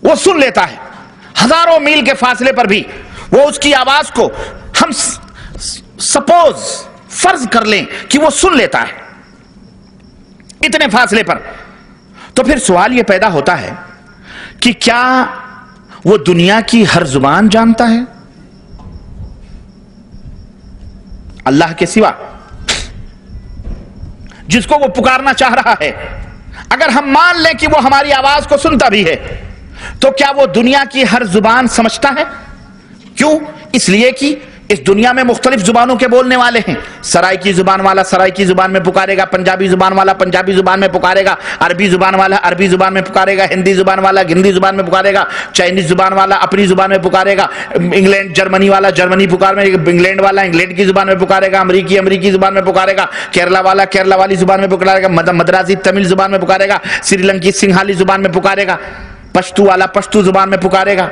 وہ سن لیتا ہے، ہزاروں میل کے فاصلے پر بھی وہ اس کی آواز کو ہم سپوز فرض کر لیں کہ وہ سن لیتا ہے اتنے فاصلے پر، تو پھر سوال یہ پیدا ہوتا ہے کہ کیا وہ دنیا کی ہر زبان جانتا ہے اللہ کے سوا؟ جس کو وہ پکارنا چاہ رہا ہے، اگر ہم مان لیں کہ وہ ہماری آواز کو سنتا بھی ہے، تو کیا وہ دنیا کی ہر زبان سمجھتا ہے؟ کیوں؟ اس لیے کہ اس دنیا میں مختلف زبانوں کے بولنے والے ہیں۔ سرائی کی زبان والا سرائی کی زبان میں پکارے گا، پنجابی زبان والا پنجابی زبان میں پکارے گا، عربی زبان والا عربی زبان میں پکارے گا، ہندی زبان والا ہندی زبان میں پکارے گا، چائنیز زبان والا اپنی زبان میں پکارے گا، انگلینڈ جرمنی والا جرمنی انگلینڈ والا انگلینڈ کی زبان میں پکارے گا، امریکی زبان میں پکارے گا، کیرلا والا کیرلا والی زبان میں پکارے گا، مدرازی تمل زبان میں پکارے گا، سری لنکی سنگھالی زبان میں پکارے گا، پشتو والا پشتو زبان میں پکارے گا،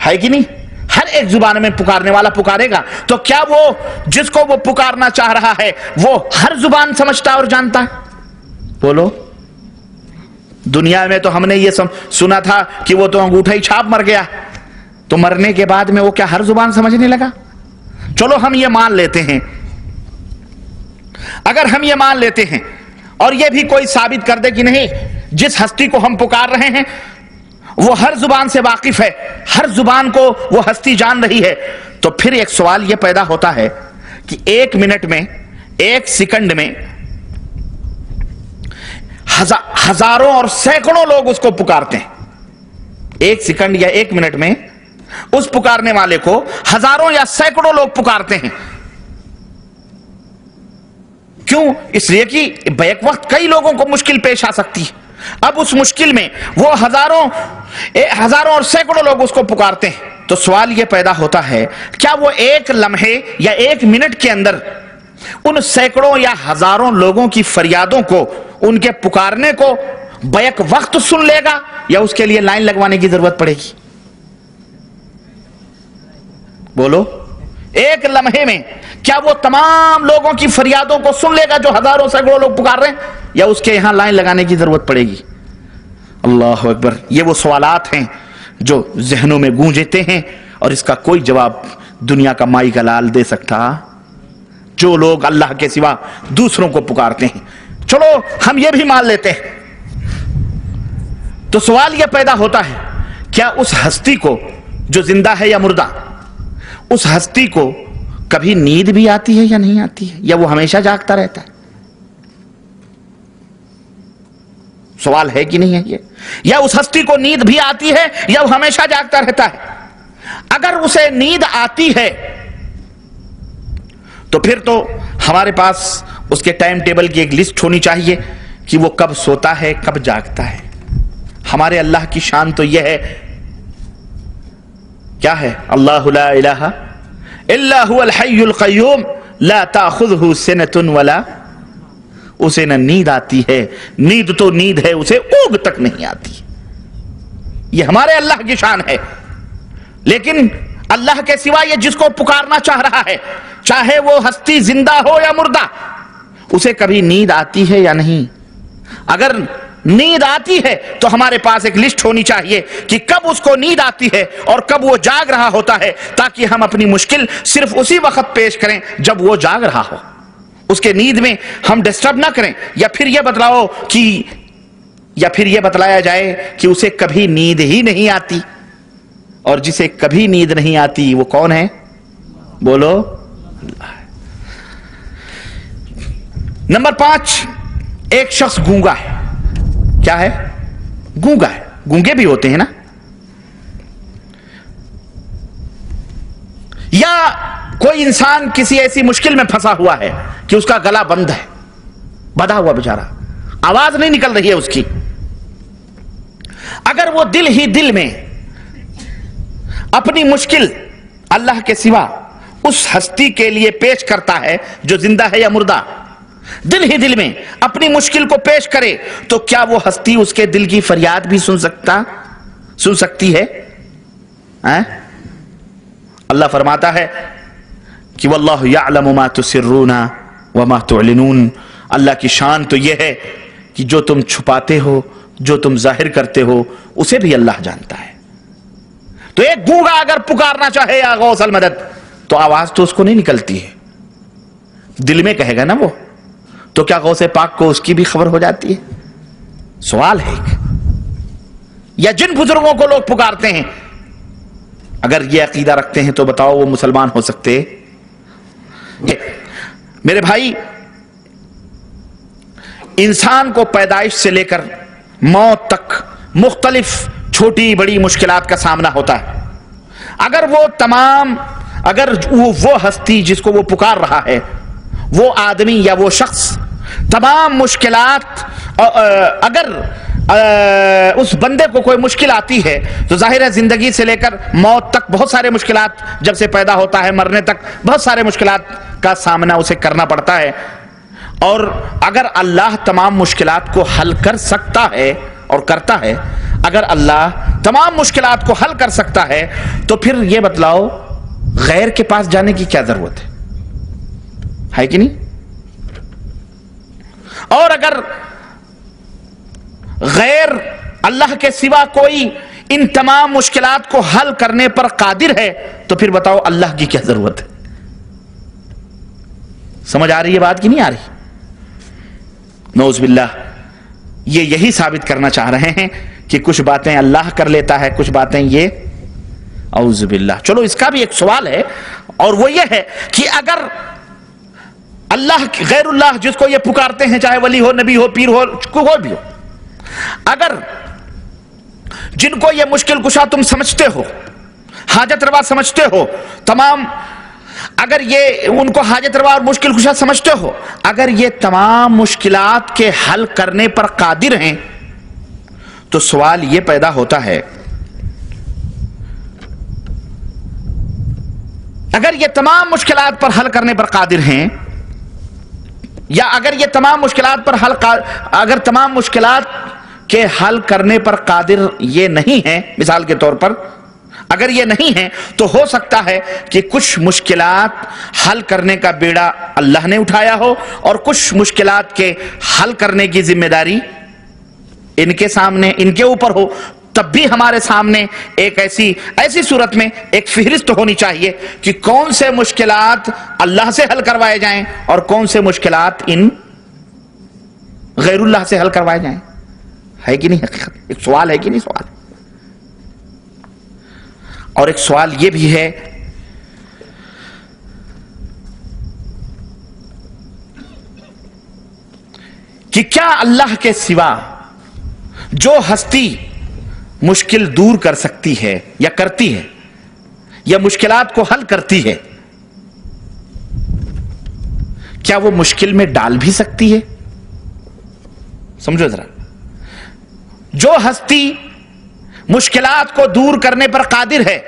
ہے کہ نہیں؟ ہر ایک زبان میں پکارنے والا پکارے گا۔ تو کیا وہ جس کو وہ پکارنا چاہ رہا ہے وہ ہر زبان سمجھتا اور جانتا ہے؟ بولو۔ دنیا میں تو ہم نے یہ سنا تھا کہ وہ تو انگوٹھا ہی چھاپ مر گیا، تو مرنے کے بعد میں وہ کیا ہر زبان سمجھنے لگا؟ چلو ہم یہ مان لیتے ہیں، اگر ہم یہ مان لیتے ہیں اور یہ بھی کوئی ثابت کر دے کہ نہیں جس ہستی کو ہم پکار رہے ہیں وہ ہر زبان سے واقف ہے، ہر زبان کو وہ ہستی جان رہی ہے، تو پھر ایک سوال یہ پیدا ہوتا ہے کہ ایک منٹ میں، ایک سیکنڈ میں ہزاروں اور سینکڑوں لوگ اس کو پکارتے ہیں۔ ایک سیکنڈ یا ایک منٹ میں اس پکارنے والے کو ہزاروں یا سینکڑوں لوگ پکارتے ہیں۔ کیوں؟ اس لیے کہ بیک وقت کئی لوگوں کو مشکل پیش آ سکتی ہے، اب اس مشکل میں وہ ہزاروں اور سینکڑوں لوگ اس کو پکارتے ہیں۔ تو سوال یہ پیدا ہوتا ہے کیا وہ ایک لمحے یا ایک منٹ کے اندر ان سینکڑوں یا ہزاروں لوگوں کی فریادوں کو، ان کے پکارنے کو بیک وقت سن لے گا، یا اس کے لیے لائن لگوانے کی ضرورت پڑے گی؟ بولو۔ ایک لمحے میں کیا وہ تمام لوگوں کی فریادوں کو سن لے گا جو ہزاروں سینکڑوں لوگ پکار رہے ہیں، یا اس کے یہاں لائن لگانے کی ضرورت پڑے گی؟ اللہ اکبر۔ یہ وہ سوالات ہیں جو ذہنوں میں گونجتے ہیں، اور اس کا کوئی جواب دنیا کا مائی کا لال دے سکتا؟ جو لوگ اللہ کے سوا دوسروں کو پکارتے ہیں۔ چلو ہم یہ بھی مان لیتے ہیں، تو سوال یہ پیدا ہوتا ہے کیا اس ہستی کو جو زندہ ہے یا مردہ، اس ہستی کو کبھی نیند بھی آتی ہے یا نہیں آتی ہے، یا وہ ہمیشہ جاگتا رہتا ہے؟ سوال ہے کہ نہیں ہے یہ؟ یا اس ہستی کو نیند بھی آتی ہے یا وہ ہمیشہ جاگتا رہتا ہے؟ اگر اسے نیند آتی ہے تو پھر تو ہمارے پاس اس کے ٹائم ٹیبل کی ایک لسٹ ہونی چاہیے کہ وہ کب سوتا ہے کب جاگتا ہے۔ ہمارے اللہ کی شان تو یہ ہے، کیا ہے؟ اللہ لا الہ الا هو الحی القیوم لا تاخذہ سنۃ ولا، اسے نہ نیند آتی ہے، نیند تو نیند ہے، اسے اونگ تک نہیں آتی۔ یہ ہمارے اللہ کی شان ہے۔ لیکن اللہ کے سوا یہ جس کو پکارنا چاہ رہا ہے، چاہے وہ ہستی زندہ ہو یا مردہ، اسے کبھی نیند آتی ہے یا نہیں؟ اگر نیند آتی ہے تو ہمارے پاس ایک لسٹ ہونی چاہیے کہ کب اس کو نیند آتی ہے اور کب وہ جاگ رہا ہوتا ہے، تاکہ ہم اپنی مشکل صرف اسی وقت پیش کریں جب وہ جاگ رہا ہو، اس کے نیند میں ہم ڈسٹرب نہ کریں۔ یا پھر یہ بتلایا جائے کہ اسے کبھی نیند ہی نہیں آتی، اور جسے کبھی نیند نہیں آتی وہ کون ہے؟ بولو۔ اللہ۔ نمبر 5، ایک شخص گونگا ہے۔ کیا ہے؟ گونگا ہے۔ گونگے بھی ہوتے ہیں نا؟ یا کوئی انسان کسی ایسی مشکل میں پھنسا ہوا ہے کہ اس کا گلا بند ہے، بندھا ہوا بیچارہ، آواز نہیں نکل رہی ہے اس کی۔ اگر وہ دل ہی دل میں اپنی مشکل اللہ کے سوا اس ہستی کے لیے پیش کرتا ہے جو زندہ ہے یا مردہ، دل ہی دل میں اپنی مشکل کو پیش کرے، تو کیا وہ ہستی اس کے دل کی فریاد بھی سن سکتی ہے؟ اللہ فرماتا ہے کہ واللہ یعلم ما تسرون وما تعلنون۔ اللہ کی شان تو یہ ہے کہ جو تم چھپاتے ہو، جو تم ظاہر کرتے ہو، اسے بھی اللہ جانتا ہے۔ تو ایک گونگا اگر پکارنا چاہے یا غوث المدد تو آواز تو اس کو نہیں نکلتی ہے، دل میں کہے گا نا وہ، تو کیا غوث پاک کو اس کی بھی خبر ہو جاتی ہے؟ سوال ہے ایک۔ یا جن بزرگوں کو لوگ پکارتے ہیں، اگر یہ عقیدہ رکھتے ہیں تو بتاؤ وہ مسلمان ہو سکتے؟ میرے بھائی، انسان کو پیدائش سے لے کر موت تک مختلف چھوٹی بڑی مشکلات کا سامنا ہوتا ہے۔ اگر وہ ہستی جس کو وہ پکار رہا ہے، وہ آدمی یا وہ شخص تمام مشکلات، اگر اس بندے کو کوئی مشکل آتی ہے تو ظاہر ہے زندگی سے لے کر موت تک بہت سارے مشکلات، جب سے پیدا ہوتا ہے مرنے تک بہت سارے مشکلات کا سامنا اسے کرنا پڑتا ہے۔ اور اگر اللہ تمام مشکلات کو حل کر سکتا ہے اور کرتا ہے، اگر اللہ تمام مشکلات کو حل کر سکتا ہے تو پھر یہ بتلاؤ غیر کے پاس جانے کی کیا ضرورت ہے کہ نہیں؟ اور اگر غیر اللہ کے سوا کوئی ان تمام مشکلات کو حل کرنے پر قادر ہے تو پھر بتاؤ اللہ کی کیا ضرورت ہے؟ سمجھ آ رہی ہے بات کی نہیں آ رہی؟ نعوذ باللہ، یہی ثابت کرنا چاہ رہے ہیں کہ کچھ باتیں اللہ کر لیتا ہے، کچھ باتیں یہ، اعوذ باللہ۔ چلو اس کا بھی ایک سوال ہے، اور وہ یہ ہے کہ اگر اللہ غیر اللہ جس کو یہ پکارتے ہیں، چاہے ولی ہو، نبی ہو، پیر ہو، کوئی بھی ہو، اگر جن کو یہ مشکل کشا تم سمجھتے ہو، حاجت روا سمجھتے ہو، تمام، اگر یہ ان کو حاجت روا اور مشکل کشا سمجھتے ہو، اگر یہ تمام مشکلات کے حل کرنے پر قادر ہیں تو سوال یہ پیدا ہوتا ہے، اگر یہ تمام مشکلات پر حل کرنے پر قادر ہیں، یا اگر یہ تمام مشکلات پر اگر تمام مشکلات کے حل کرنے پر قادر یہ نہیں ہیں، مثال کے طور پر اگر یہ نہیں ہیں تو ہو سکتا ہے کہ کچھ مشکلات حل کرنے کا بیڑا اللہ نے اٹھایا ہو اور کچھ مشکلات کے حل کرنے کی ذمہ داری ان کے سامنے، ان کے اوپر ہو۔ تب بھی ہمارے سامنے ایک ایسی صورت میں ایک فہرست ہونی چاہیے کہ کون سے مشکلات اللہ سے حل کروائے جائیں اور کون سے مشکلات ان غیر اللہ سے حل کروائے جائیں۔ ہے کہ نہیں؟ حقیقت ایک سوال ہے کہ نہیں؟ سوال۔ اور ایک سوال یہ بھی ہے کہ کیا اللہ کے سوا جو ہستی مشکل دور کر سکتی ہے یا کرتی ہے یا مشکلات کو حل کرتی ہے، کیا وہ مشکل میں ڈال بھی سکتی ہے؟ سمجھو ذرا، جو ہستی مشکلات کو دور کرنے پر قادر ہے،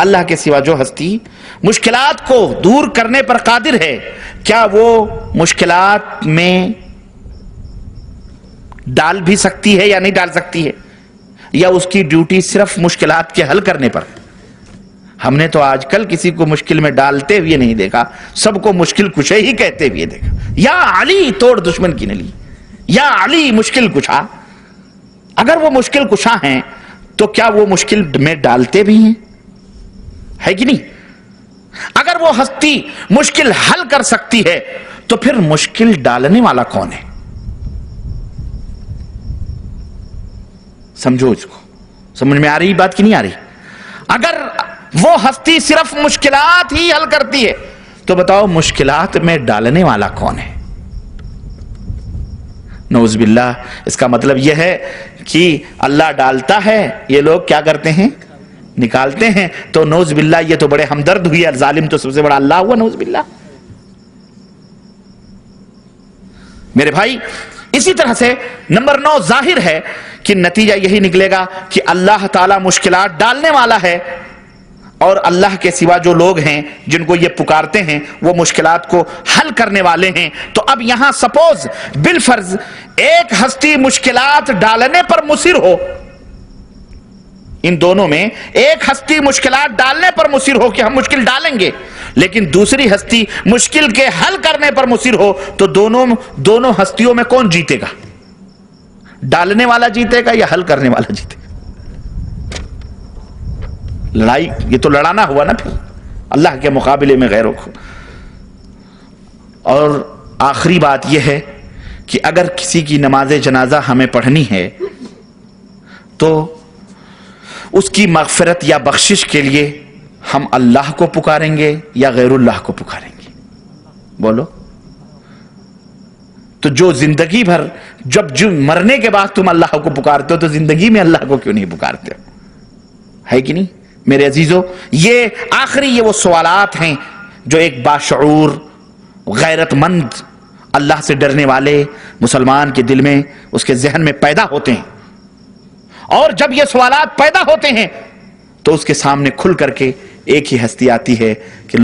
اللہ کے سوا جو ہستی مشکلات کو دور کرنے پر قادر ہے، کیا وہ مشکلات میں ڈال بھی سکتی ہے یا نہیں ڈال سکتی ہے؟ یا اس کی ڈیوٹی صرف مشکلات کے حل کرنے پر؟ ہم نے تو آج کل کسی کو مشکل میں ڈالتے ہوئے نہیں دیکھا، سب کو مشکل کشے ہی کہتے ہوئے دیکھا۔ یا علی توڑ دشمن کی نلی، یا علی مشکل کشا۔ اگر وہ مشکل کشا ہیں تو کیا وہ مشکل میں ڈالتے بھی ہیں؟ ہے کہ نہیں؟ اگر وہ ہستی مشکل حل کر سکتی ہے تو پھر مشکل ڈالنے والا کون ہے؟ سمجھو اس کو، سمجھ میں آ رہی بات کی نہیں آ رہی؟ اگر وہ ہستی صرف مشکلات ہی حل کرتی ہے تو بتاؤ مشکلات میں ڈالنے والا کون ہے؟ نعوذ باللہ، اس کا مطلب یہ ہے کہ اللہ ڈالتا ہے، یہ لوگ کیا کرتے ہیں؟ نکالتے ہیں۔ تو نعوذ باللہ یہ تو بڑے ہمدرد ہوئی، ظالم تو سب سے بڑا اللہ ہوا، نعوذ باللہ۔ میرے بھائی، اسی طرح سے نمبر 9 ظاہر ہے کہ نتیجہ یہی نکلے گا کہ اللہ تعالی مشکلات ڈالنے والا ہے، اور اللہ کے سوا جو لوگ ہیں جن کو یہ پکارتے ہیں وہ مشکلات کو حل کرنے والے ہیں۔ تو اب یہاں سپوز بالفرض ایک ہستی مشکلات ڈالنے پر مصر ہو، ان دونوں میں ایک ہستی مشکلات ڈالنے پر مصر ہو کہ ہم مشکل ڈالیں گے، لیکن دوسری ہستی مشکل کے حل کرنے پر مصر ہو، تو دونوں ہستیوں میں کون جیتے گا؟ ڈالنے والا جیتے گا یا حل کرنے والا جیتے گا؟ لڑائی یہ تو لڑانا ہوا نا پھر اللہ کے مقابلے میں غیروں کو. اور آخری بات یہ ہے کہ اگر کسی کی نماز جنازہ ہمیں پڑھنی ہے تو اس کی مغفرت یا بخشش کے لیے ہم اللہ کو پکاریں گے یا غیر اللہ کو پکاریں گے؟ بولو. تو جو زندگی بھر جو مرنے کے بعد تم اللہ کو پکارتے ہو تو زندگی میں اللہ کو کیوں نہیں پکارتے ہو؟ ہے کہ نہیں میرے عزیزو؟ یہ آخری یہ وہ سوالات ہیں جو ایک باشعور غیرت مند اللہ سے ڈرنے والے مسلمان کے دل میں اس کے ذہن میں پیدا ہوتے ہیں. اور جب یہ سوالات پیدا ہوتے ہیں تو اس کے سامنے کھل کر کے ایک ہی ہستی آتی ہے کہ